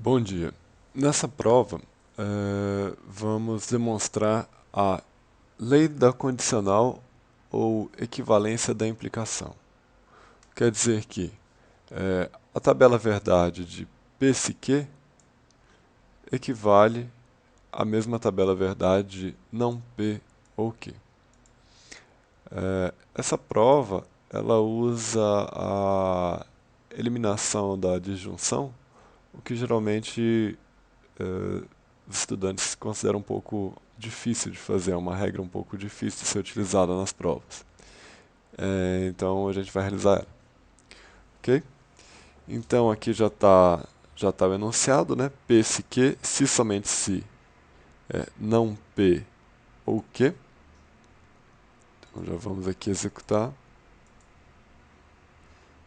Bom dia. Nessa prova, vamos demonstrar a lei da condicional ou equivalência da implicação. Quer dizer que a tabela verdade de P se Q equivale à mesma tabela verdade de não P ou Q. Essa prova ela usa a eliminação da disjunção, o que geralmente os estudantes consideram um pouco difícil de fazer, é uma regra um pouco difícil de ser utilizada nas provas. Então a gente vai realizar ela. Ok? Então aqui já tá o enunciado, né? P se Q, se somente se não P ou Q. Então já vamos aqui executar.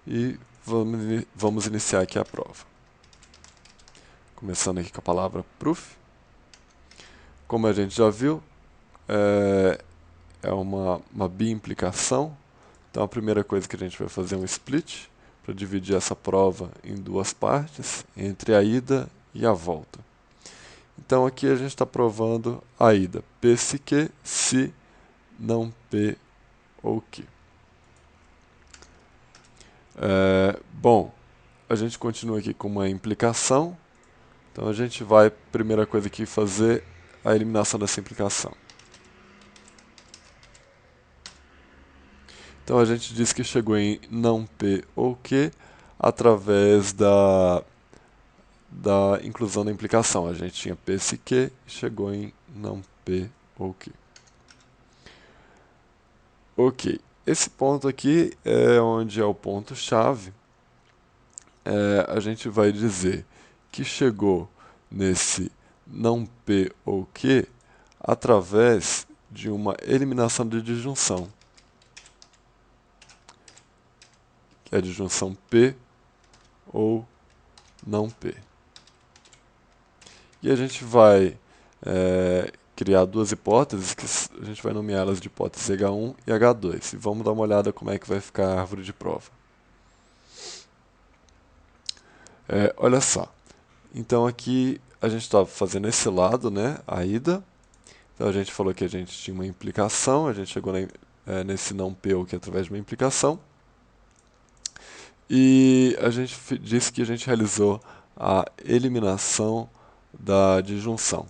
E vamos iniciar aqui a prova. Começando aqui com a palavra proof. Como a gente já viu, é uma biimplicação. Então a primeira coisa que a gente vai fazer é um split, para dividir essa prova em duas partes, entre a ida e a volta. Então aqui a gente está provando a ida, P se Q, se não P ou Q. Bom, a gente continua aqui com uma implicação. Então a gente vai, primeira coisa aqui, fazer a eliminação dessa implicação. Então a gente diz que chegou em não P ou Q através da inclusão da implicação. A gente tinha P se Q e chegou em não P ou Q. Ok, esse ponto aqui é onde é o ponto-chave. A gente vai dizer que chegou nesse não P ou Q através de uma eliminação de disjunção. Que é a disjunção P ou não P. E a gente vai criar duas hipóteses, que a gente vai nomeá-las de hipótese H1 e H2. E vamos dar uma olhada como é que vai ficar a árvore de prova. Olha só. Então aqui a gente está fazendo esse lado, né, a ida. Então a gente falou que a gente tinha uma implicação, a gente chegou nesse não P ou Q através de uma implicação. E a gente disse que a gente realizou a eliminação da disjunção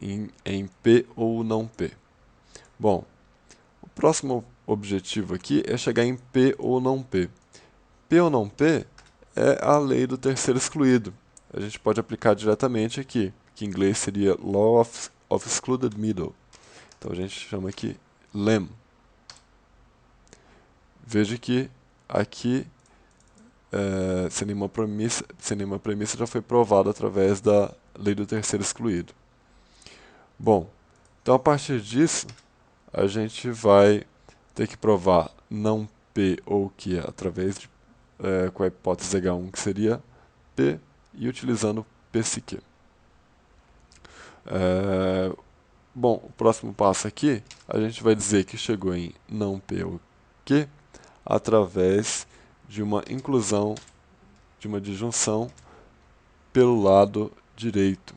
em P ou não P. Bom, o próximo objetivo aqui é chegar em P ou não P. P ou não P é a lei do terceiro excluído. A gente pode aplicar diretamente aqui, que em inglês seria Law of Excluded Middle. Então a gente chama aqui LEM. Veja que aqui, sem nenhuma premissa, já foi provado através da lei do terceiro excluído. Bom, então a partir disso, a gente vai ter que provar não P ou Q através de, com a hipótese H1, que seria P, e utilizando P se Q. Bom, o próximo passo aqui, a gente vai dizer que chegou em não P ou Q através de uma inclusão de uma disjunção pelo lado direito.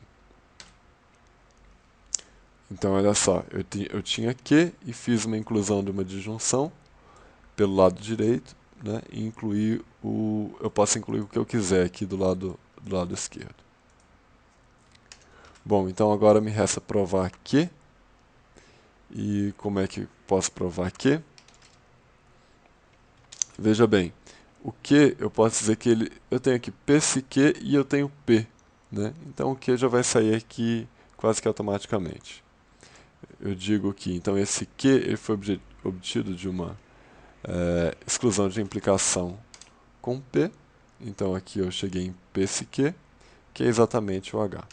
Então, olha só, eu tinha Q e fiz uma inclusão de uma disjunção pelo lado direito, né, e eu posso incluir o que eu quiser aqui do lado esquerdo. Bom, então agora me resta provar Q. E como é que posso provar Q? Veja bem, o Q eu posso dizer que eu tenho aqui P se Q e eu tenho P, né? Então o Q já vai sair aqui quase que automaticamente. Eu digo aqui, então esse Q ele foi obtido de uma exclusão de implicação com P. Então aqui eu cheguei em P se Q, que é exatamente o H.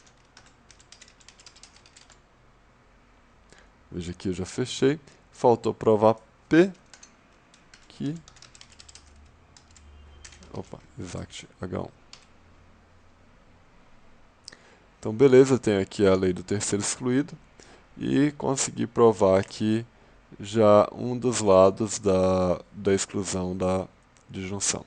Veja aqui eu já fechei. Faltou provar P, que exact H1. Então beleza, tenho aqui a lei do terceiro excluído e consegui provar aqui já um dos lados da exclusão da disjunção.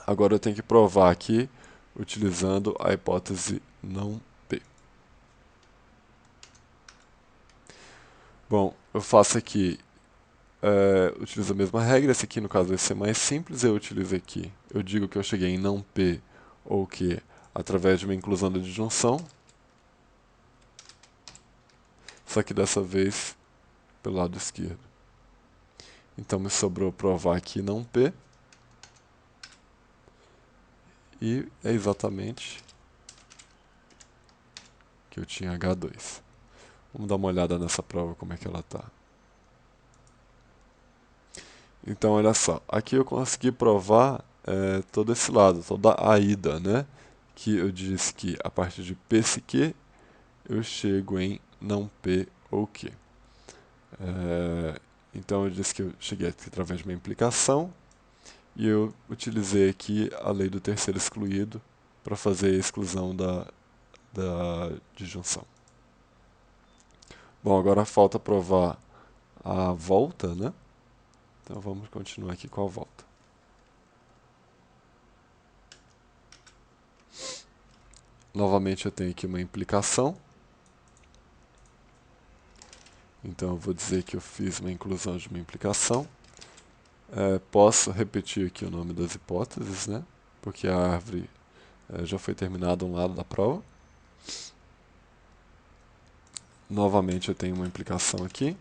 Agora eu tenho que provar aqui utilizando a hipótese não P. Bom, eu faço aqui, utilizo a mesma regra, esse aqui no caso vai ser mais simples, eu utilizo aqui, eu digo que eu cheguei em não P ou Q através de uma inclusão da disjunção, só que dessa vez pelo lado esquerdo. Então me sobrou provar aqui não P, e é exatamente que eu tinha H2. Vamos dar uma olhada nessa prova, como é que ela está. Então, olha só, aqui eu consegui provar todo esse lado, toda a ida, né? Que eu disse que a partir de P se Q, eu chego em não P ou Q. Então, eu disse que eu cheguei aqui através de uma implicação, e eu utilizei aqui a lei do terceiro excluído para fazer a exclusão da disjunção. Bom, agora falta provar a volta, né? Então vamos continuar aqui com a volta. Novamente eu tenho aqui uma implicação. Então eu vou dizer que eu fiz uma inclusão de uma implicação. Posso repetir aqui o nome das hipóteses, né? Porque a árvore já foi terminada um lado da prova. Novamente eu tenho uma implicação aqui.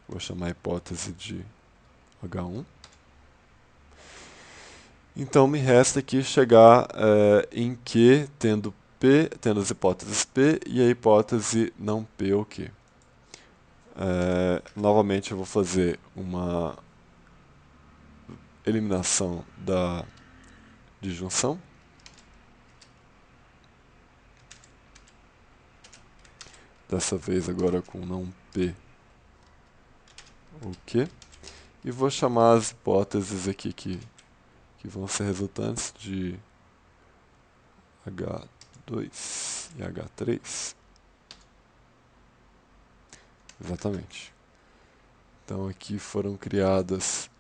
Vou chamar a hipótese de H1. Então me resta aqui chegar em Q tendo P, tendo as hipóteses P e a hipótese não P ou Q. Novamente eu vou fazer uma eliminação da disjunção. Dessa vez agora com não P ou Q. E vou chamar as hipóteses aqui que vão ser resultantes de H2 e H3. Exatamente. Então aqui foram criadas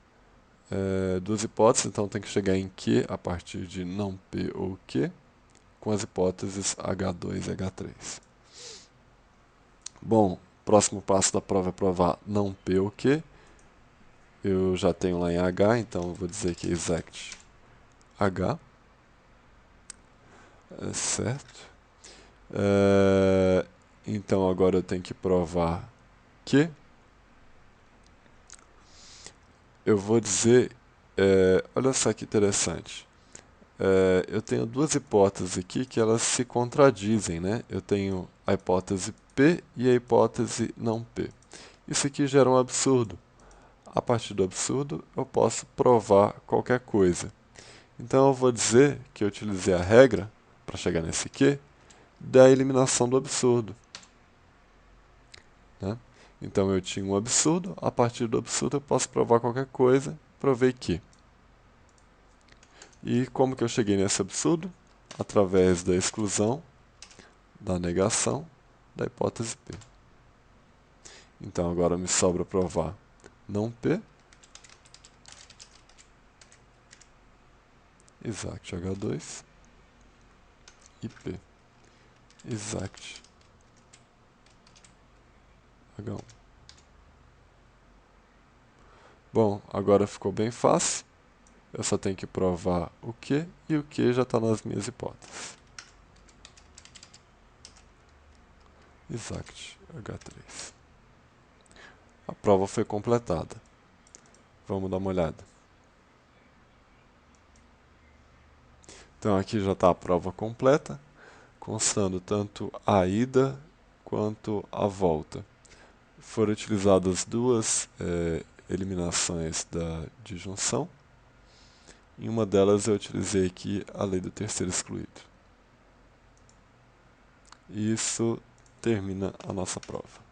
duas hipóteses, então tem que chegar em Q a partir de não P ou Q, com as hipóteses H2 e H3. Bom, próximo passo da prova é provar não P ou Q. Eu já tenho lá em H, então eu vou dizer que é exact H. Certo. Então agora eu tenho que provar que eu vou dizer, olha só que interessante, eu tenho duas hipóteses aqui que elas se contradizem, né? Eu tenho a hipótese P e a hipótese não P. Isso aqui gera um absurdo. A partir do absurdo, eu posso provar qualquer coisa. Então eu vou dizer que eu utilizei a regra, para chegar nesse Q, da eliminação do absurdo. Né? Então eu tinha um absurdo, a partir do absurdo eu posso provar qualquer coisa, provei que. E como que eu cheguei nesse absurdo? Através da exclusão, da negação, da hipótese P. Então agora me sobra provar não P, exact H2 e P, exact H1. Bom, agora ficou bem fácil. Eu só tenho que provar o Q, e o Q já está nas minhas hipóteses. Exact H3. A prova foi completada. Vamos dar uma olhada. Então aqui já está a prova completa, constando tanto a ida quanto a volta. Foram utilizadas duas eliminações da disjunção. Em uma delas eu utilizei aqui a lei do terceiro excluído. E isso termina a nossa prova.